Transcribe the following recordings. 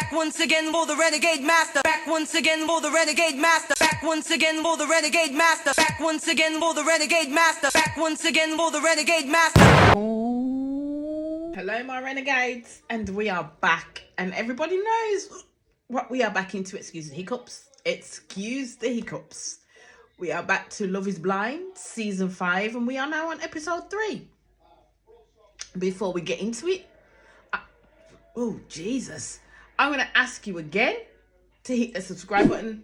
Back once again for the renegade master. Back once again for the renegade master. Back once again for the renegade master. Back once again for the renegade master. Back once again for the renegade master. Hello, my renegades, and we are back, and everybody knows what we are back into. Excuse the hiccups. Excuse the hiccups. We are back to Love is Blind season 5, and we are now on episode 3. Before we get into it, oh Jesus, I'm going to ask you again to hit the subscribe button,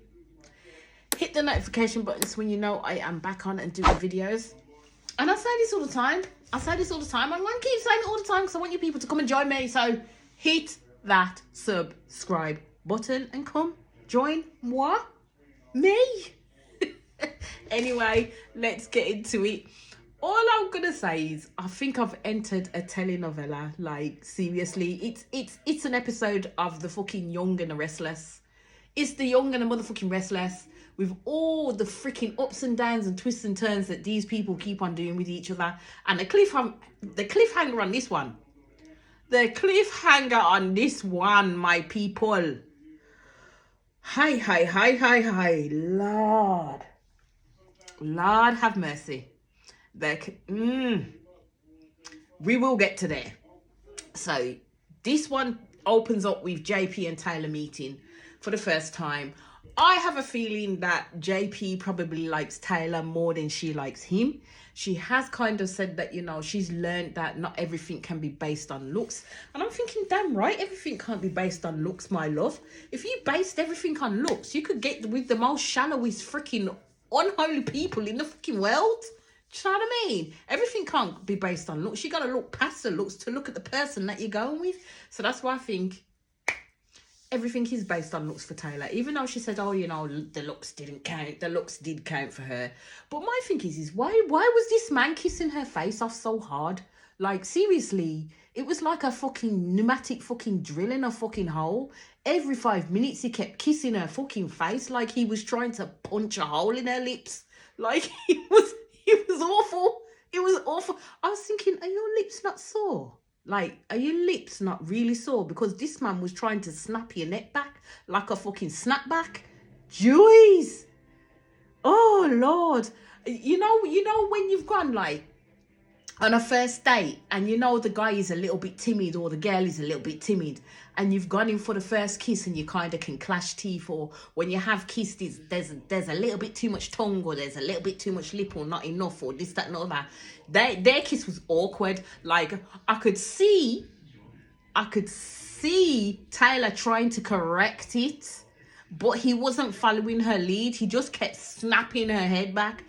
hit the notification button so when you know I am back on and doing videos. And I say this all the time. I'm going to keep saying it all the time because I want you people to come and join me. So hit that subscribe button and come join me. Anyway, let's get into it. All I'm gonna say is I think I've entered a telenovela. Like, seriously, it's an episode of the fucking Young and the Restless. It's the Young and the motherfucking Restless, with all the freaking ups and downs and twists and turns that these people keep on doing with each other. And the cliffhanger on this one. The cliffhanger on this one, my people. Hi. Lord have mercy. We will get to there. So this one opens up with JP and Taylor meeting for the first time. I have a feeling that JP probably likes Taylor more than she likes him. She has kind of said that, you know, she's learned that not everything can be based on looks. And I'm thinking, damn right, everything can't be based on looks, my love. If you based everything on looks, you could get with the most shallowest freaking unholy people in the fucking world. Do you know what I mean? Everything can't be based on looks. You got to look past the looks to look at the person that you're going with. So that's why I think everything is based on looks for Taylor. Even though she said, oh, you know, the looks didn't count. The looks did count for her. But my thing is why was this man kissing her face off so hard? Like, seriously, it was like a fucking pneumatic fucking drill in a fucking hole. Every 5 minutes he kept kissing her fucking face like he was trying to punch a hole in her lips. Like, it was awful. It was awful. I was thinking, are your lips not sore? Like, are your lips not really sore? Because this man was trying to snap your neck back like a fucking snapback. Jeez. Oh, Lord. You know when you've gone, like, on a first date and you know the guy is a little bit timid or the girl is a little bit timid and you've gone in for the first kiss and you kind of can clash teeth, or when you have kissed, there's a little bit too much tongue, or there's a little bit too much lip, or not enough, or this, that, and all that. Their kiss was awkward. Like, I could see Taylor trying to correct it, but he wasn't following her lead. He just kept snapping her head back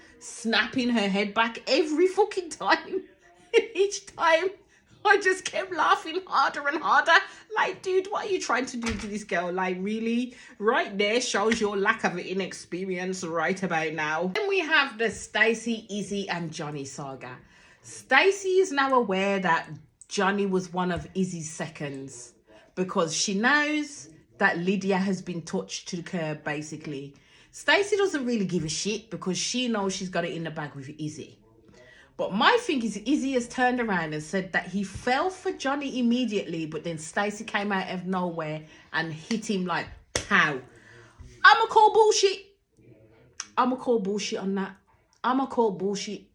every fucking time. Each time I just kept laughing harder and harder. Like, dude, what are you trying to do to this girl? Like, really? Right there shows your lack of inexperience right about now. Then we have the Stacey, Izzy and Johnny saga. Stacey is now aware that Johnny was one of Izzy's seconds because she knows that Lydia has been touched to the curb, basically. Stacey doesn't really give a shit because she knows she's got it in the bag with Izzy. But my thing is, Izzy has turned around and said that he fell for Johnny immediately, but then Stacey came out of nowhere and hit him like, pow. I'ma call bullshit on that. I'ma call bullshit.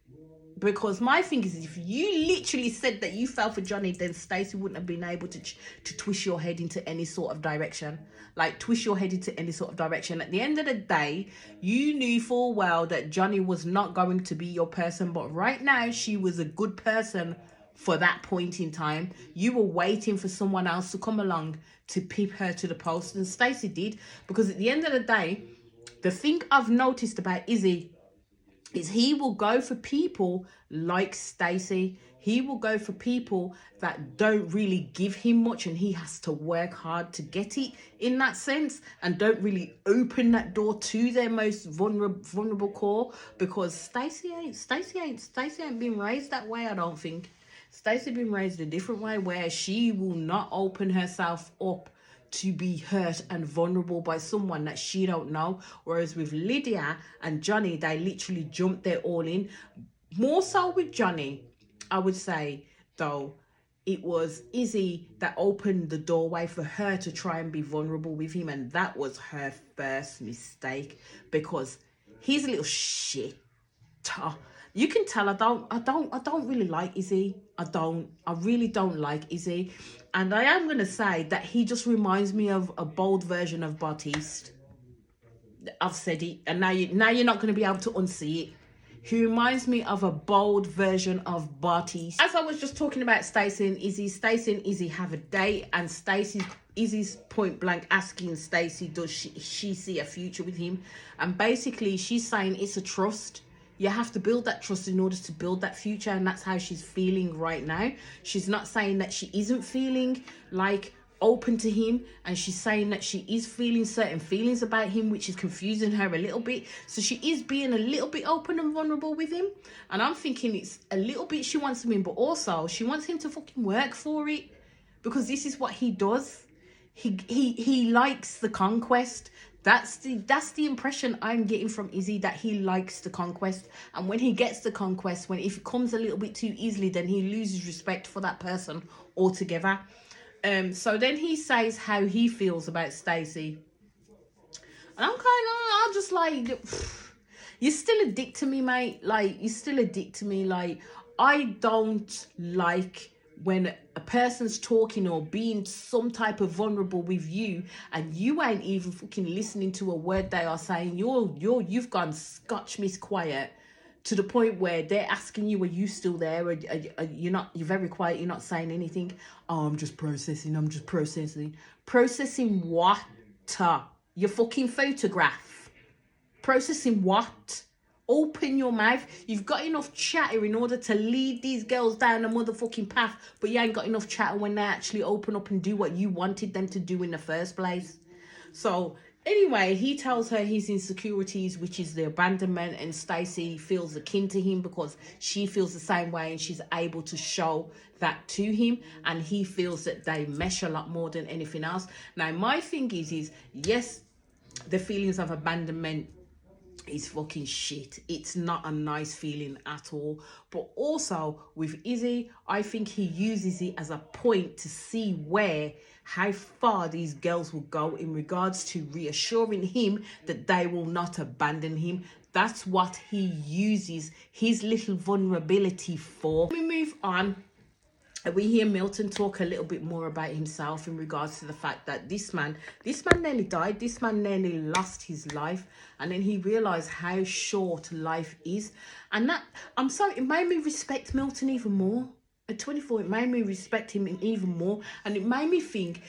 Because my thing is, if you literally said that you fell for Johnny, then Stacey wouldn't have been able to twist your head into any sort of direction. Like, twist your head into any sort of direction. At the end of the day, you knew full well that Johnny was not going to be your person. But right now, she was a good person for that point in time. You were waiting for someone else to come along to pip her to the post. And Stacey did. Because at the end of the day, the thing I've noticed about Izzy is he will go for people like Stacey. He will go for people that don't really give him much and he has to work hard to get it in that sense, and don't really open that door to their most vulnerable core, because Stacey ain't been raised that way, I don't think. Stacey been raised a different way where she will not open herself up to be hurt and vulnerable by someone that she don't know. Whereas with Lydia and Johnny, they literally jumped their all in. More so with Johnny, I would say, though, it was Izzy that opened the doorway for her to try and be vulnerable with him, and that was her first mistake, because he's a little shit. You can tell I don't really like Izzy. I really don't like Izzy. And I am gonna say that he just reminds me of a bold version of Bartiste. I've said it, and now you're not gonna be able to unsee it. He reminds me of a bold version of Bartiste. As I was just talking about Stacey and Izzy have a date, and Izzy's point blank asking Stacey, does she see a future with him? And basically she's saying it's a trust. You have to build that trust in order to build that future, and that's how she's feeling right now. She's not saying that she isn't feeling like open to him, and she's saying that she is feeling certain feelings about him, which is confusing her a little bit. So she is being a little bit open and vulnerable with him, and I'm thinking it's a little bit she wants him in, but also she wants him to fucking work for it, because this is what he does. He likes the conquest. That's the impression I'm getting from Izzy, that he likes the conquest. And when he gets the conquest, if it comes a little bit too easily, then he loses respect for that person altogether. So then he says how he feels about Stacey. And I'm I'm just like, you're still a dick to me, mate. Like, you're still a dick to me. Like, I don't like when a person's talking or being some type of vulnerable with you, and you ain't even fucking listening to a word they are saying. You've gone scotch miss quiet to the point where they're asking you, are you still there? You're not, you're very quiet, you're not saying anything. Oh, I'm just processing. Processing what? Your fucking photograph. Processing what? Open your mouth. You've got enough chatter in order to lead these girls down a motherfucking path, but you ain't got enough chatter when they actually open up and do what you wanted them to do in the first place. So anyway, he tells her his insecurities, which is the abandonment, and Stacey feels akin to him because she feels the same way, and she's able to show that to him, and he feels that they mesh a lot more than anything else. Now, my thing is yes, the feelings of abandonment is fucking shit. It's not a nice feeling at all. But also with Izzy, I think he uses it as a point to see how far these girls will go in regards to reassuring him that they will not abandon him. That's what he uses his little vulnerability for. Let me move on. We hear Milton talk a little bit more about himself in regards to the fact that this man nearly died. This man nearly lost his life, and then he realized how short life is. And that, I'm sorry, it made me respect Milton even more. At 24, it made me respect him even more, and it made me think,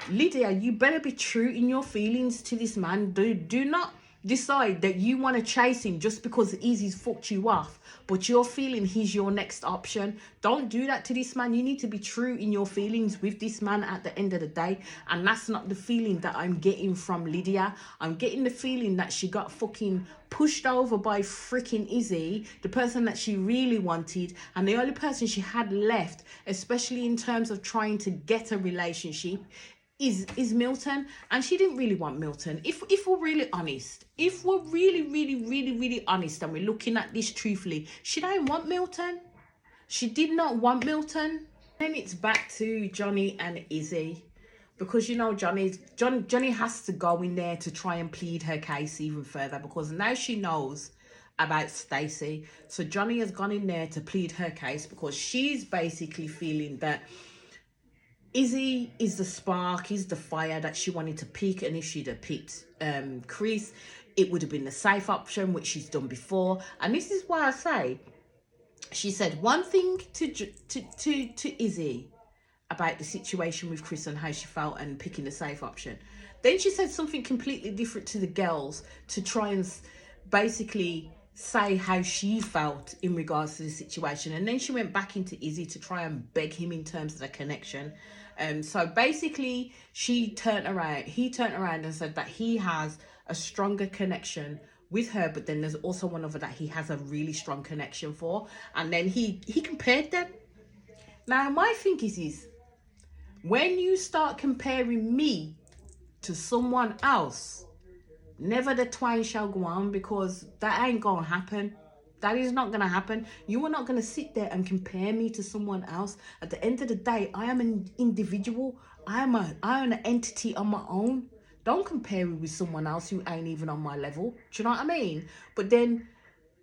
Lydia, you better be true in your feelings to this man. Do not decide that you want to chase him just because Izzy's fucked you off, but you're feeling he's your next option. Don't do that to this man. You need to be true in your feelings with this man at the end of the day. And that's not the feeling that I'm getting from Lydia. I'm getting the feeling that she got fucking pushed over by freaking Izzy, the person that she really wanted, and the only person she had left, especially in terms of trying to get a relationship, is Milton. And she didn't really want Milton. If we're really honest, if we're really honest, and we're looking at this truthfully, she didn't want Milton. She did not want Milton. Then it's back to Johnny and Izzy, because you know Johnny has to go in there to try and plead her case even further, because now she knows about Stacey. So Johnny has gone in there to plead her case, because she's basically feeling that Izzy is the spark, is the fire that she wanted to pick, and if she'd have picked Chris, it would have been the safe option, which she's done before. And this is why I say, she said one thing to Izzy about the situation with Chris and how she felt and picking the safe option. Then she said something completely different to the girls to try and basically say how she felt in regards to the situation. And then she went back into Izzy to try and beg him in terms of the connection. So basically he turned around and said that he has a stronger connection with her, but then there's also one other that he has a really strong connection for. And then he compared them. Now my thing is when you start comparing me to someone else, never the twain shall go on, because that ain't gonna happen. That is not going to happen. You are not going to sit there and compare me to someone else. At the end of the day, I am an individual. I am an entity on my own. Don't compare me with someone else who ain't even on my level. Do you know what I mean? But then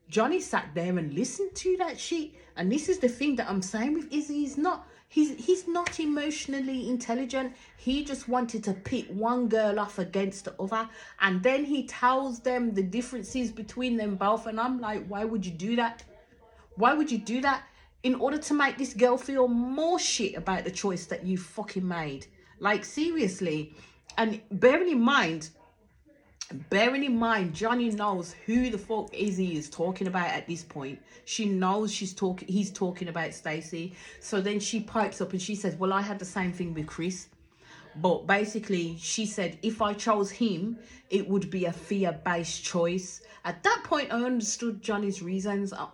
Johnny sat there and listened to that shit. And this is the thing that I'm saying with Izzy. He's not emotionally intelligent. He just wanted to pit one girl off against the other. And then he tells them the differences between them both. And I'm like, why would you do that? Why would you do that? In order to make this girl feel more shit about the choice that you fucking made. Like, seriously. And bearing in mind, Johnny knows who the fuck Izzy is talking about at this point. She knows he's talking about Stacey. So then she pipes up and she says, well, I had the same thing with Chris. But basically, she said, if I chose him, it would be a fear-based choice. At that point, I understood Johnny's reasons. I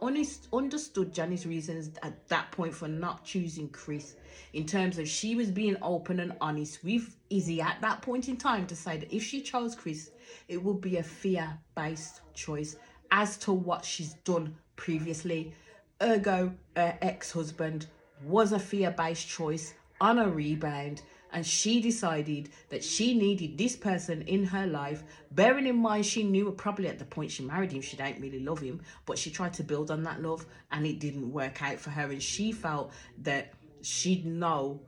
understood Johnny's reasons at that point for not choosing Chris. In terms of she was being open and honest with Izzy at that point in time to say that if she chose Chris, it would be a fear-based choice as to what she's done previously. Ergo, her ex-husband was a fear-based choice on a rebound, and she decided that she needed this person in her life. Bearing in mind, she knew probably at the point she married him, she didn't really love him, but she tried to build on that love and it didn't work out for her. And she felt that she'd know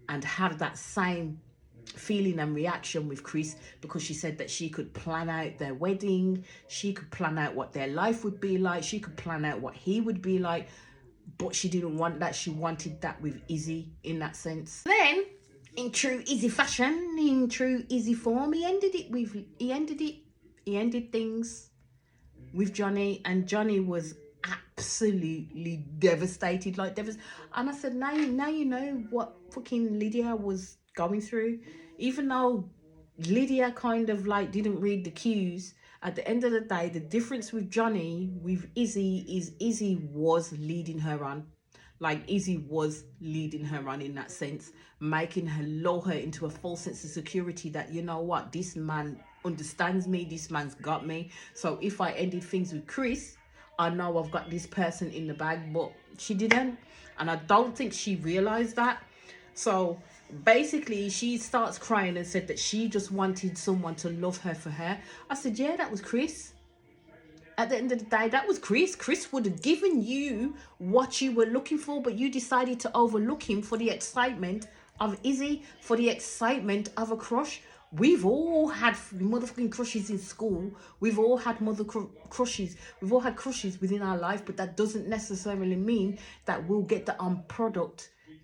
and had that same feeling and reaction with Chris, because she said that she could plan out their wedding, she could plan out what their life would be like, she could plan out what he would be like, but she didn't want that. She wanted that with Izzy in that sense. Then, in true Izzy fashion, in true Izzy form, he ended things with Johnny, and Johnny was absolutely devastated, and I said, now you know what fucking Lydia was going through. Even though Lydia kind of like didn't read the cues, at the end of the day, the difference with Johnny with Izzy is Izzy was leading her on. Like, Izzy was leading her on in that sense, making her lull her into a false sense of security that, you know what, this man understands me, this man's got me. So if I ended things with Chris, I know I've got this person in the bag. But she didn't, and I don't think she realized that. So basically, she starts crying and said that she just wanted someone to love her for her. I said, yeah, that was Chris. At the end of the day, that was Chris. Chris would have given you what you were looking for, but you decided to overlook him for the excitement of Izzy, for the excitement of a crush. We've all had motherfucking crushes in school. We've all had crushes. We've all had crushes within our life, but that doesn't necessarily mean that we'll get the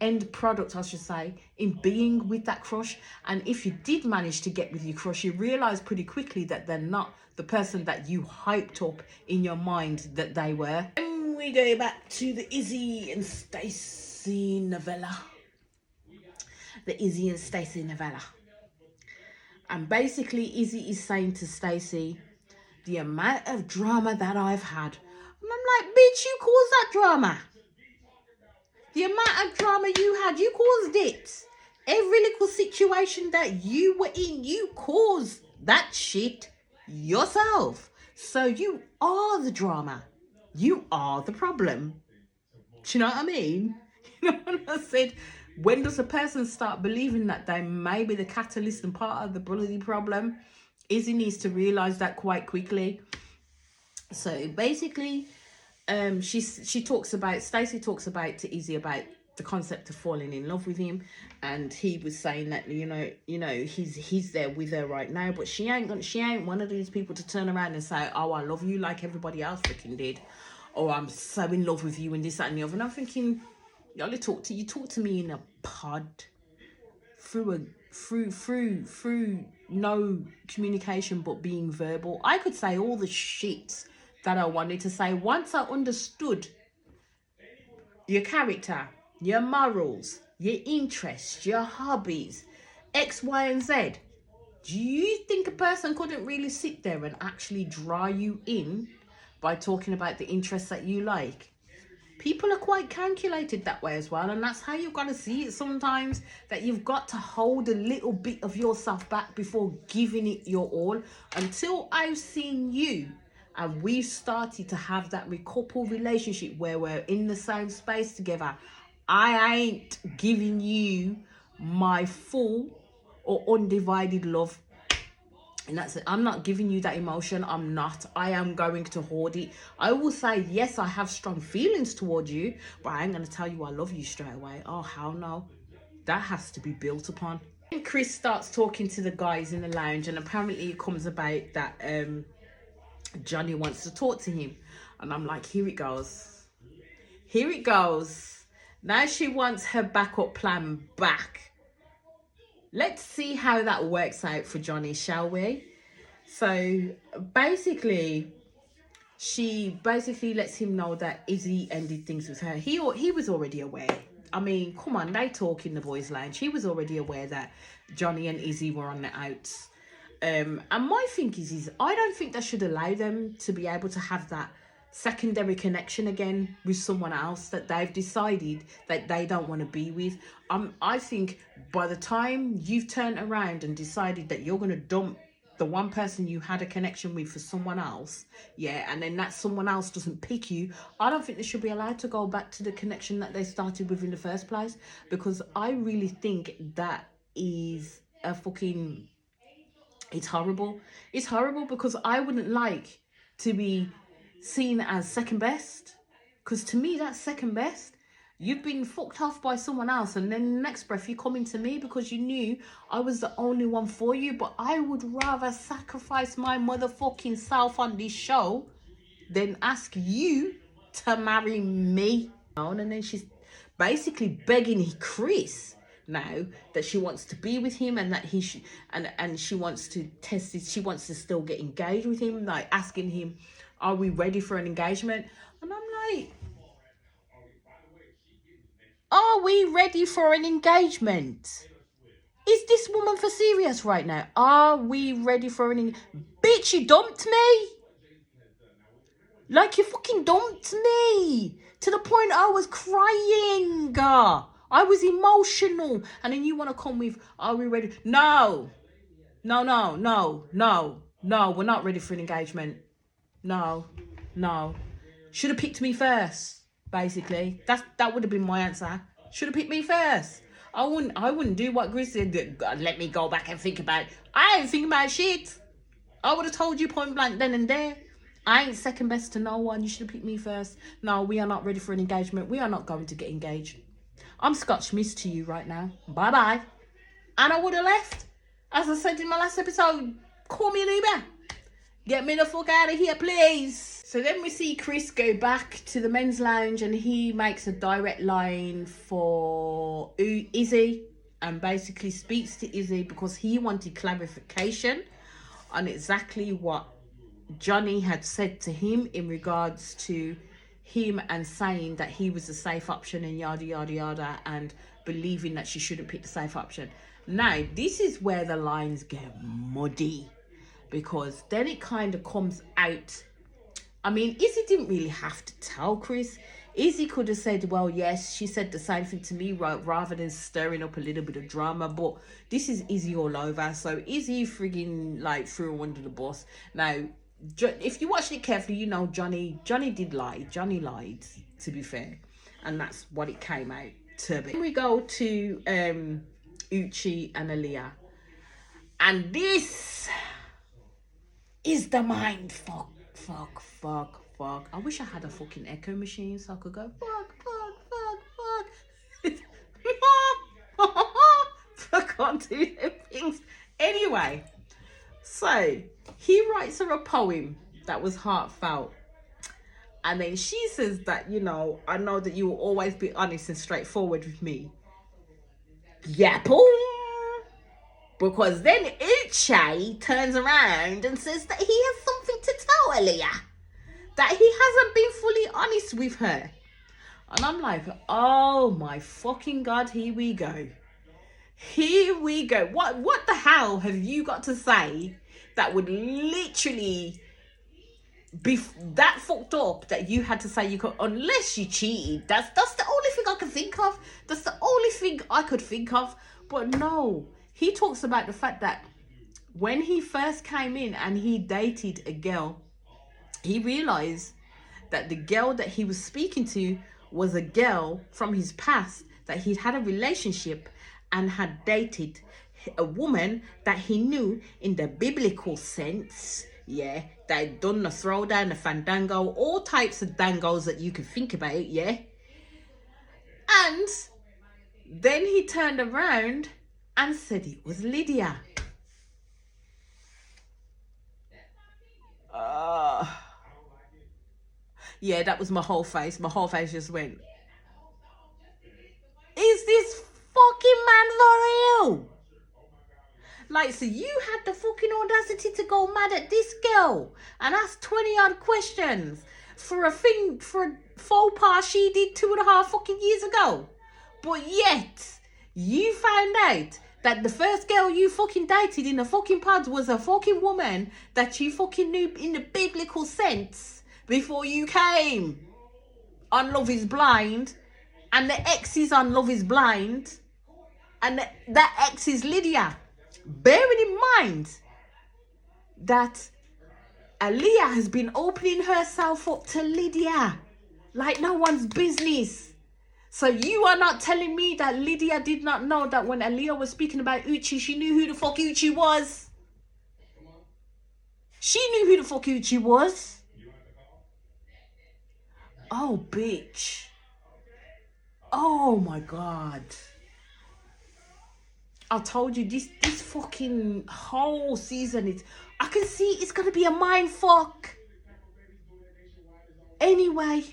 end product, I should say, in being with that crush. And if you did manage to get with your crush, you realize pretty quickly that they're not the person that you hyped up in your mind that they were. And we go back to the Izzy and Stacey novella. The Izzy and Stacey novella. And basically, Izzy is saying to Stacey, the amount of drama that I've had. And I'm like, bitch, you caused that drama. The amount of drama you had, you caused it. Every little situation that you were in, you caused that shit yourself. So you are the drama. You are the problem. Do you know what I mean? You know what I said? When does a person start believing that they may be the catalyst and part of the bloody problem? Izzy needs to realise that quite quickly. So basically, Stacey talks about to Izzy about the concept of falling in love with him, and he was saying that you know he's there with her right now, but she ain't one of these people to turn around and say, oh, I love you like everybody else freaking did, or I'm so in love with you and this, that and the other. And I'm thinking, you talk to me in a pod through no communication but being verbal. I could say all the shit that I wanted to say once I understood your character, your morals, your interests, your hobbies, X, Y, and Z. Do you think a person couldn't really sit there and actually draw you in by talking about the interests that you like? People are quite calculated that way as well, and that's how you've got to see it sometimes, that you've got to hold a little bit of yourself back before giving it your all. Until I've seen you and we started to have that couple relationship where we're in the same space together, I ain't giving you my full or undivided love. And that's it. I'm not giving you that emotion. I'm not. I am going to hoard it. I will say, yes, I have strong feelings towards you, but I ain't going to tell you I love you straight away. Oh, hell no. That has to be built upon. And Chris starts talking to the guys in the lounge, and apparently it comes about that Johnny wants to talk to him. And I'm like, here it goes. Here it goes. Now she wants her backup plan back. Let's see how that works out for Johnny, shall we? So basically, she basically lets him know that Izzy ended things with her. He was already aware. I mean, come on, they talk in the boys' lounge. He was already aware that Johnny and Izzy were on the outs. And my thing is I don't think they should allow them to be able to have that secondary connection again with someone else that they've decided that they don't want to be with. I think by the time you've turned around and decided that you're going to dump the one person you had a connection with for someone else, yeah, and then that someone else doesn't pick you, I don't think they should be allowed to go back to the connection that they started with in the first place, because I really think that is a fucking, it's horrible. It's horrible, because I wouldn't like to be seen as second best, because to me that's second best. You've been fucked off by someone else, and then the next breath you come into me because you knew I was the only one for you. But I would rather sacrifice my motherfucking self on this show than ask you to marry me. And then she's basically begging Chris now that she wants to be with him, and that he should, and she wants to test it. She wants to still get engaged with him, like asking him, are we ready for an engagement? And I'm like, are we ready for an engagement? Is this woman for serious right now? Are we ready for an bitch, you dumped me. Like, you fucking dumped me. To the point I was crying. I was emotional. And then you want to come with, are we ready? No. No. We're not ready for an engagement. No. Should have picked me first. Basically, that would have been my answer. Should have picked me first. I wouldn't do what Chris said. Let me go back and think about it. I ain't thinking about shit. I would have told you point blank then and there. I ain't second best to no one. You should have picked me first. No, we are not ready for an engagement. We are not going to get engaged. I'm Scotch Miss to you right now. Bye bye. And I would have left. As I said in my last episode, call me an Uber. Get me the fuck out of here, please. So then we see Chris go back to the men's lounge, and he makes a direct line for Izzy and basically speaks to Izzy because he wanted clarification on exactly what Johnny had said to him in regards to him and saying that he was a safe option and yada yada yada, and believing that she shouldn't pick the safe option. Now, this is where the lines get muddy, because then it kind of comes out. I mean, Izzy didn't really have to tell Chris. Izzy could have said, well, yes, she said the same thing to me, right, rather than stirring up a little bit of drama. But this is Izzy all over. So Izzy frigging like threw her under the bus. Now, if you watched it carefully, you know Johnny did lie. Johnny lied, to be fair. And that's what it came out to be. Then we go to Uchi and Aaliyah. And this is the mind fuck. I wish I had a fucking echo machine so I could go fuck. I can't do them things. Anyway, so he writes her a poem that was heartfelt. And then she says that, you know, I know that you will always be honest and straightforward with me. Yeah, boom. Because then Uche turns around and says that he has something to tell Aaliyah. That he hasn't been fully honest with her. And I'm like, oh my fucking God, here we go. Here we go. What the hell have you got to say that would literally be that fucked up that you had to say you could, unless you cheated. That's the only thing I can think of. That's the only thing I could think of. But no. He talks about the fact that when he first came in and he dated a girl, he realized that the girl that he was speaking to was a girl from his past, that he'd had a relationship and had dated a woman that he knew in the biblical sense. Yeah, they'd done the throwdown, the fandango, all types of dangos that you could think about. Yeah. And then he turned around and said it was Lydia. Yeah, that was my whole face. My whole face just went, is this fucking man for real? Like, so you had the fucking audacity to go mad at this girl and ask 20 odd questions for a faux pas she did 2.5 fucking years ago. But yet, you found out that the first girl you fucking dated in the fucking pods was a fucking woman that you fucking knew in the biblical sense before you came on Love is Blind, and the ex is on Love is Blind, and that ex is Lydia. Bearing in mind that Aaliyah has been opening herself up to Lydia like no one's business. So you are not telling me that Lydia did not know that when Aaliyah was speaking about Uchi, she knew who the fuck Uchi was? She knew who the fuck Uchi was. Oh, bitch. Oh, my God. I told you, this fucking whole season, I can see it's going to be a mind fuck. Anyway,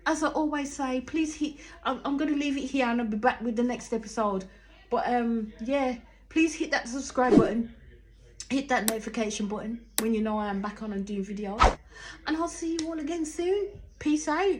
as I always say, please hit, I'm going to leave it here and I'll be back with the next episode. But, yeah, please hit that subscribe button. Hit that notification button when you know I am back on and doing videos. And I'll see you all again soon. Peace out.